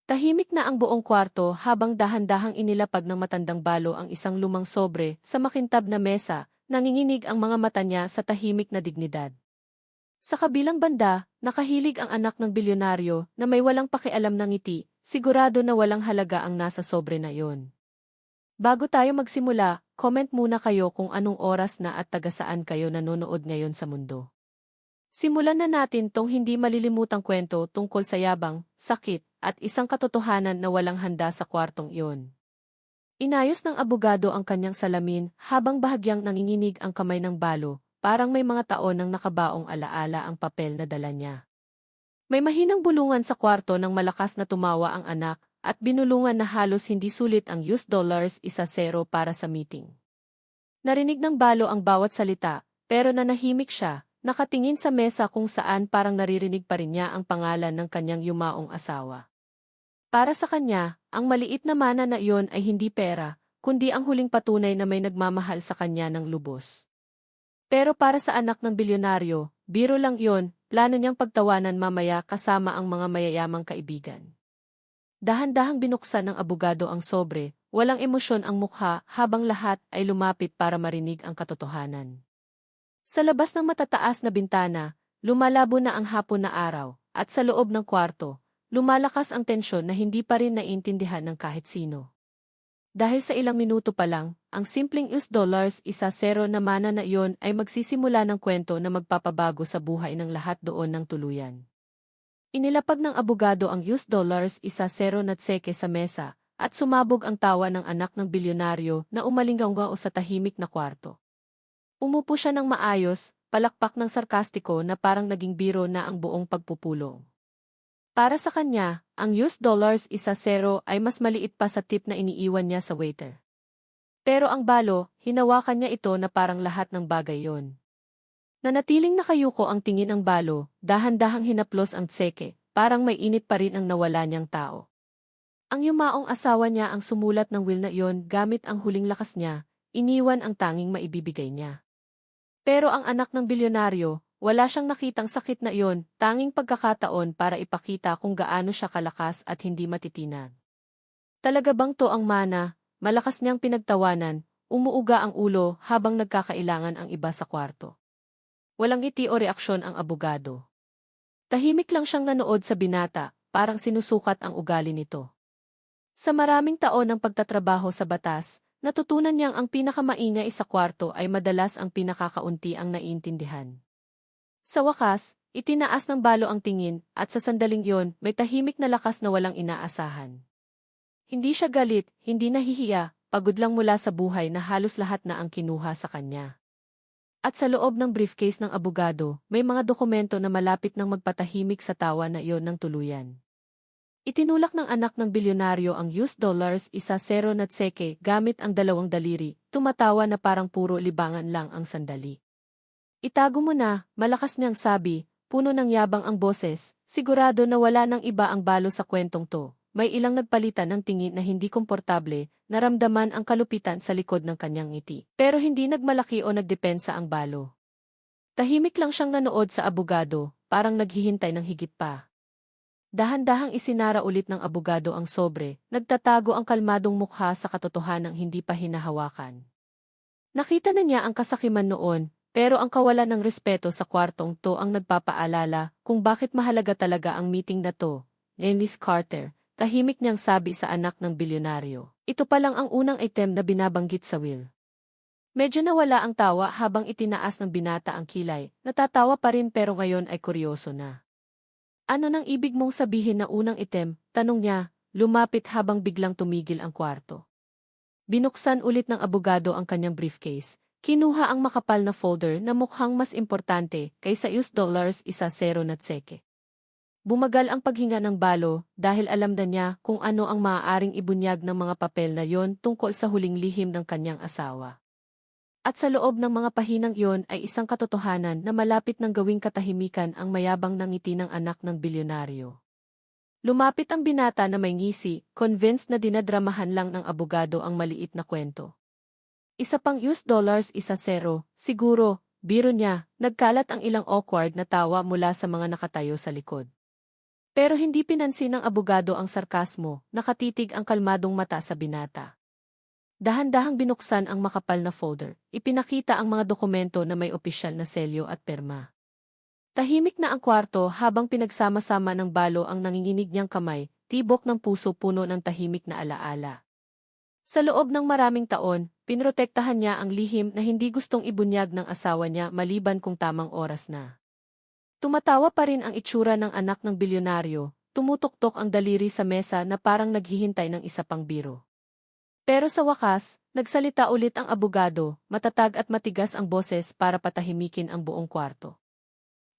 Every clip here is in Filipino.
Tahimik na ang buong kwarto habang dahan-dahang inilapag ng matandang balo ang isang lumang sobre sa makintab na mesa, nanginginig ang mga mata niya sa tahimik na dignidad. Sa kabilang banda, nakahilig ang anak ng bilyonaryo na may walang pakialam ng ngiti, sigurado na walang halaga ang nasa sobre na iyon. Bago tayo magsimula, comment muna kayo kung anong oras na at taga saan kayo nanonood ngayon sa mundo. Simulan na natin tong hindi malilimutang kwento tungkol sa yabang, sakit, at isang katotohanan na walang handa sa kwartong iyon. Inayos ng abogado ang kanyang salamin habang bahagyang nanginginig ang kamay ng balo, parang may mga taon nang nakabaong alaala ang papel na dala niya. May mahinang bulungan sa kwarto nang malakas na tumawa ang anak, at binulungan na halos hindi sulit ang $1 para sa meeting. Narinig ng balo ang bawat salita, pero nanahimik siya. Nakatingin sa mesa kung saan parang naririnig pa rin niya ang pangalan ng kanyang yumaong asawa. Para sa kanya, ang maliit na mana na iyon ay hindi pera, kundi ang huling patunay na may nagmamahal sa kanya ng lubos. Pero para sa anak ng bilyonaryo, biro lang iyon, plano niyang pagtawanan mamaya kasama ang mga mayayamang kaibigan. Dahan-dahang binuksan ng abogado ang sobre, walang emosyon ang mukha habang lahat ay lumapit para marinig ang katotohanan. Sa labas ng matataas na bintana, lumalabo na ang hapon na araw, at sa loob ng kwarto, lumalakas ang tensyon na hindi pa rin naiintindihan ng kahit sino. Dahil sa ilang minuto pa lang, ang simpleng $1 na mana na iyon ay magsisimula ng kwento na magpapabago sa buhay ng lahat doon ng tuluyan. Inilapag ng abogado ang $1 na tseke sa mesa, at sumabog ang tawa ng anak ng bilyonaryo na umalinggaw sa tahimik na kwarto. Umupo siya ng maayos, palakpak ng sarkastiko na parang naging biro na ang buong pagpupulong. Para sa kanya, ang $1 ay mas maliit pa sa tip na iniiwan niya sa waiter. Pero ang balo, hinawakan niya ito na parang lahat ng bagay yon. Nanatiling nakayuko ang tingin ng balo, dahan-dahang hinaplos ang tseke, parang may init pa rin ang nawala niyang tao. Ang yumaong asawa niya ang sumulat ng will na iyon gamit ang huling lakas niya, iniwan ang tanging maibibigay niya. Pero ang anak ng bilyonaryo, wala siyang nakitang sakit na iyon, tanging pagkakataon para ipakita kung gaano siya kalakas at hindi matitinag. Talaga bang to ang mana? Malakas niyang pinagtawanan, umuuga ang ulo habang nagkakailangan ang iba sa kwarto. Walang ngiti o reaksyon ang abogado. Tahimik lang siyang nanood sa binata, parang sinusukat ang ugali nito. Sa maraming taon ng pagtatrabaho sa batas, natutunan niyang ang pinakamaingay sa kwarto ay madalas ang pinakakaunti ang naiintindihan. Sa wakas, itinaas ng balo ang tingin at sa sandaling iyon may tahimik na lakas na walang inaasahan. Hindi siya galit, hindi nahihiya, pagod lang mula sa buhay na halos lahat na ang kinuha sa kanya. At sa loob ng briefcase ng abogado, may mga dokumento na malapit nang magpatahimik sa tawa na iyon ng tuluyan. Itinulak ng anak ng bilyonaryo ang $1 na tseke gamit ang dalawang daliri, tumatawa na parang puro libangan lang ang sandali. Itago mo na, malakas niyang sabi, puno ng yabang ang boses, sigurado na wala nang iba ang balo sa kwentong to. May ilang nagpalitan ng tingin na hindi komportable, naramdaman ang kalupitan sa likod ng kanyang ngiti. Pero hindi nagmalaki o nagdepensa ang balo. Tahimik lang siyang nanood sa abogado, parang naghihintay ng higit pa. Dahan-dahang isinara ulit ng abogado ang sobre, nagtatago ang kalmadong mukha sa katotohanang hindi pa hinahawakan. Nakita na niya ang kasakiman noon, pero ang kawalan ng respeto sa kwartong to ang nagpapaalala kung bakit mahalaga talaga ang meeting na to. Miss Carter, tahimik niyang sabi sa anak ng bilyonaryo. Ito pa lang ang unang item na binabanggit sa will. Medyo nawala ang tawa habang itinaas ng binata ang kilay, natatawa pa rin pero ngayon ay kuryoso na. Ano nang ibig mong sabihin na unang item? Tanong niya, lumapit habang biglang tumigil ang kwarto. Binuksan ulit ng abogado ang kanyang briefcase. Kinuha ang makapal na folder na mukhang mas importante kaysa $1 na tseke. Bumagal ang paghinga ng balo dahil alam na niya kung ano ang maaaring ibunyag ng mga papel na yon tungkol sa huling lihim ng kanyang asawa. At sa loob ng mga pahinang iyon ay isang katotohanan na malapit ng gawing katahimikan ang mayabang na ngiti ng anak ng bilyonaryo. Lumapit ang binata na may ngisi, convinced na dinadramahan lang ng abogado ang maliit na kwento. Isa pang $1, siguro, biro niya, nagkalat ang ilang awkward na tawa mula sa mga nakatayo sa likod. Pero hindi pinansin ng abogado ang sarkasmo, nakatitig ang kalmadong mata sa binata. Dahan-dahang binuksan ang makapal na folder, ipinakita ang mga dokumento na may opisyal na selyo at perma. Tahimik na ang kwarto habang pinagsama-sama ng balo ang nanginginig niyang kamay, tibok ng puso puno ng tahimik na alaala. Sa loob ng maraming taon, pinrotektahan niya ang lihim na hindi gustong ibunyag ng asawa niya maliban kung tamang oras na. Tumatawa pa rin ang itsura ng anak ng bilyonaryo, tumutuktok ang daliri sa mesa na parang naghihintay ng isa pang biro. Pero sa wakas, nagsalita ulit ang abogado, matatag at matigas ang boses para patahimikin ang buong kwarto.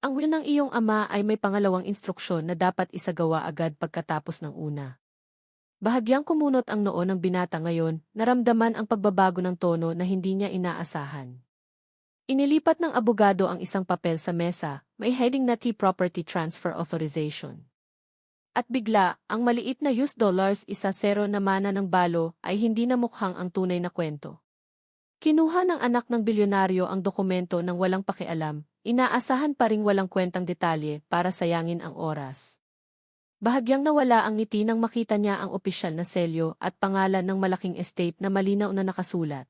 Ang will ng iyong ama ay may pangalawang instruksyon na dapat isagawa agad pagkatapos ng una. Bahagyang kumunot ang noo ng binata ngayon, naramdaman ang pagbabago ng tono na hindi niya inaasahan. Inilipat ng abogado ang isang papel sa mesa, may heading na T-Property Transfer Authorization. At bigla, ang maliit na $1 isa zero na mana ng balo ay hindi na mukhang ang tunay na kwento. Kinuha ng anak ng bilyonaryo ang dokumento ng walang pakialam, inaasahan pa ring walang kwentang detalye para sayangin ang oras. Bahagyang nawala ang ngiti nang makita niya ang opisyal na selyo at pangalan ng malaking estate na malinaw na nakasulat.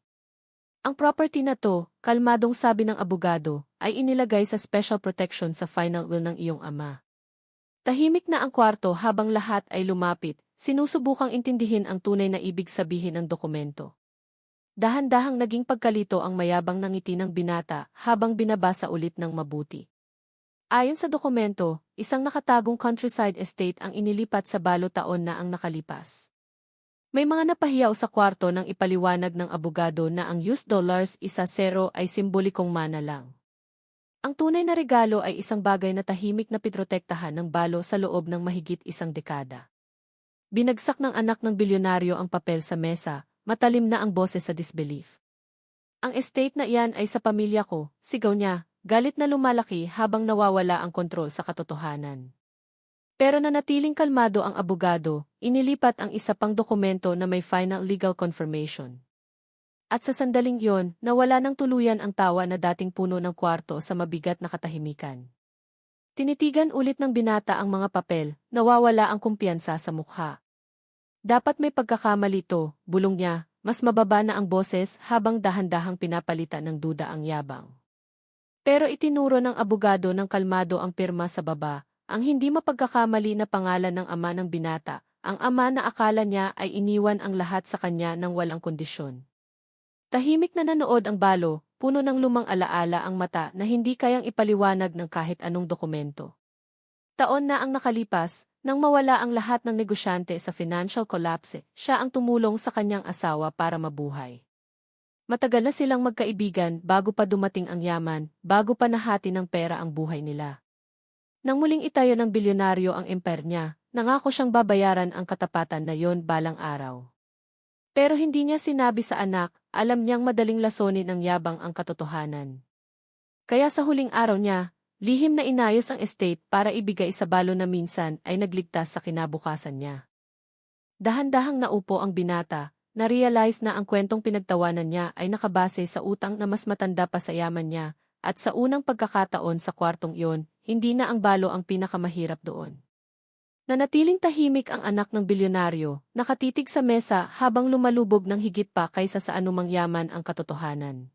Ang property na to, kalmadong sabi ng abogado, ay inilagay sa special protection sa final will ng iyong ama. Tahimik na ang kwarto habang lahat ay lumapit, sinusubukang intindihin ang tunay na ibig sabihin ng dokumento. Dahan-dahang naging pagkalito ang mayabang ng ngiti ng binata habang binabasa ulit ng mabuti. Ayon sa dokumento, isang nakatagong countryside estate ang inilipat sa balo taon na ang nakalipas. May mga napahiyaw sa kwarto nang ipaliwanag ng abogado na ang $1 isa zero ay simbolikong mana lang. Ang tunay na regalo ay isang bagay na tahimik na pitrotektahan ng balo sa loob ng mahigit isang dekada. Binagsak ng anak ng bilyonaryo ang papel sa mesa, matalim na ang boses sa disbelief. Ang estate na iyan ay sa pamilya ko, sigaw niya, galit na lumalaki habang nawawala ang kontrol sa katotohanan. Pero nanatiling kalmado ang abogado, inilipat ang isa pang dokumento na may final legal confirmation. At sa sandaling yon, nawala ng tuluyan ang tawa na dating puno ng kwarto sa mabigat na katahimikan. Tinitigan ulit ng binata ang mga papel, nawawala ang kumpiyansa sa mukha. Dapat may pagkakamali to, bulong niya, mas mababa na ang boses habang dahan-dahang pinapalitan ng duda ang yabang. Pero itinuro ng abogado ng kalmado ang pirma sa baba, ang hindi mapagkakamali na pangalan ng ama ng binata, ang ama na akala niya ay iniwan ang lahat sa kanya ng walang kondisyon. Tahimik na nanood ang balo, puno ng lumang alaala ang mata na hindi kayang ipaliwanag ng kahit anong dokumento. Taon na ang nakalipas, nang mawala ang lahat ng negosyante sa financial collapse, siya ang tumulong sa kanyang asawa para mabuhay. Matagal na silang magkaibigan bago pa dumating ang yaman, bago pa nahati ng pera ang buhay nila. Nang muling itayo ng bilyonaryo ang empire niya, nangako siyang babayaran ang katapatan na yon balang araw. Pero hindi niya sinabi sa anak, alam niyang madaling lasonin ng yabang ang katotohanan. Kaya sa huling araw niya, lihim na inayos ang estate para ibigay sa balo na minsan ay nagligtas sa kinabukasan niya. Dahan-dahang naupo ang binata, na-realize na ang kwentong pinagtawanan niya ay nakabase sa utang na mas matanda pa sa yaman niya, at sa unang pagkakataon sa kwartong iyon, hindi na ang balo ang pinakamahirap doon. Nanatiling tahimik ang anak ng bilyonaryo, nakatitig sa mesa habang lumalubog ng higit pa kaysa sa anumang yaman ang katotohanan.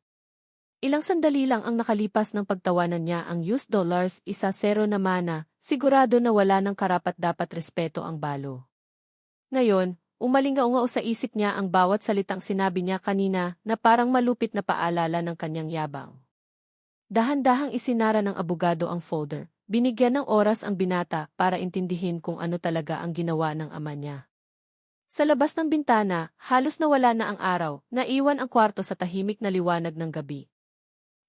Ilang sandali lang ang nakalipas ng pagtawanan niya ang $1 isa zero na mana, sigurado na wala ng karapat-dapat respeto ang balo. Ngayon, umalingaw sa isip niya ang bawat salitang sinabi niya kanina na parang malupit na paalala ng kanyang yabang. Dahan-dahang isinara ng abogado ang folder. Binigyan ng oras ang binata para intindihin kung ano talaga ang ginawa ng ama niya. Sa labas ng bintana, halos nawala na ang araw, naiwan ang kwarto sa tahimik na liwanag ng gabi.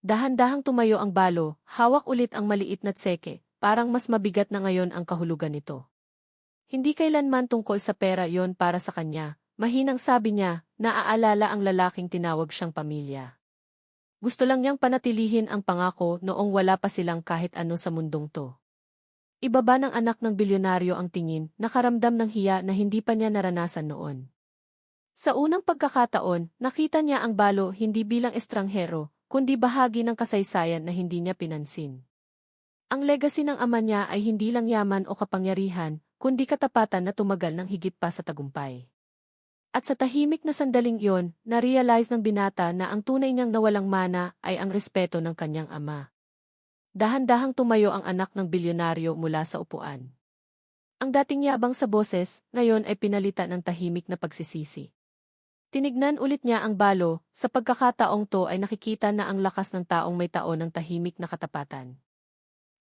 Dahan-dahang tumayo ang balo, hawak ulit ang maliit na tseke, parang mas mabigat na ngayon ang kahulugan nito. Hindi kailanman tungkol sa pera yon para sa kanya, mahinang sabi niya, naaalala ang lalaking tinawag siyang pamilya. Gusto lang niyang panatilihin ang pangako noong wala pa silang kahit ano sa mundong to. Ibaba ng anak ng bilyonaryo ang tingin, nakaramdam ng hiya na hindi pa niya naranasan noon. Sa unang pagkakataon, nakita niya ang balo hindi bilang estranghero, kundi bahagi ng kasaysayan na hindi niya pinansin. Ang legacy ng ama niya ay hindi lang yaman o kapangyarihan, kundi katapatan na tumagal ng higit pa sa tagumpay. At sa tahimik na sandaling iyon, na-realize ng binata na ang tunay niyang nawalang mana ay ang respeto ng kanyang ama. Dahan-dahang tumayo ang anak ng bilyonaryo mula sa upuan. Ang dating yabang sa boses, ngayon ay pinalitan ng tahimik na pagsisisi. Tinignan ulit niya ang balo, sa pagkakataong to ay nakikita na ang lakas ng taong may taon ng tahimik na katapatan.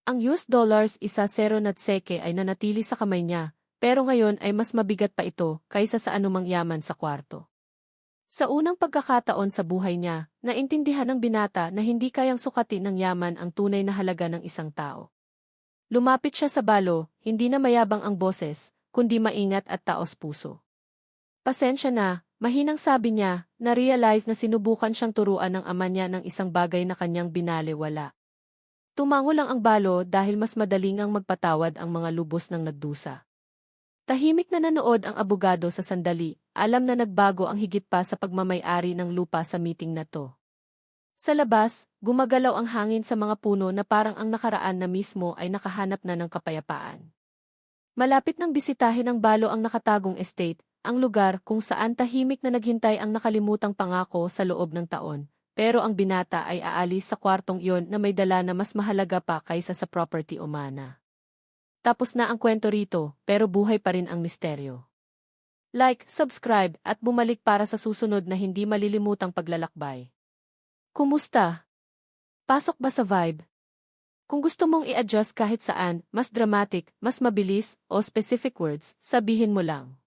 Ang US dollars isa zero na tseke ay nanatili sa kamay niya, pero ngayon ay mas mabigat pa ito kaysa sa anumang yaman sa kwarto. Sa unang pagkakataon sa buhay niya, naintindihan ng binata na hindi kayang sukatin ng yaman ang tunay na halaga ng isang tao. Lumapit siya sa balo, hindi na mayabang ang boses, kundi maingat at taos puso. Pasensya na, mahinang sabi niya, na-realize na sinubukan siyang turuan ng ama niya ng isang bagay na kanyang binalewala. Tumango lang ang balo dahil mas madaling ang magpatawad ang mga lubos ng nagdusa. Tahimik na nanood ang abogado sa sandali, alam na nagbago ang higit pa sa pagmamay-ari ng lupa sa meeting na to. Sa labas, gumagalaw ang hangin sa mga puno na parang ang nakaraan na mismo ay nakahanap na ng kapayapaan. Malapit nang bisitahin ng balo ang nakatagong estate, ang lugar kung saan tahimik na naghintay ang nakalimutang pangako sa loob ng taon, pero ang binata ay aalis sa kwartong iyon na may dala na mas mahalaga pa kaysa sa property o mana. Tapos na ang kwento rito, pero buhay pa rin ang misteryo. Like, subscribe, at bumalik para sa susunod na hindi malilimutang paglalakbay. Kumusta? Pasok ba sa vibe? Kung gusto mong i-adjust kahit saan, mas dramatic, mas mabilis, o specific words, sabihin mo lang.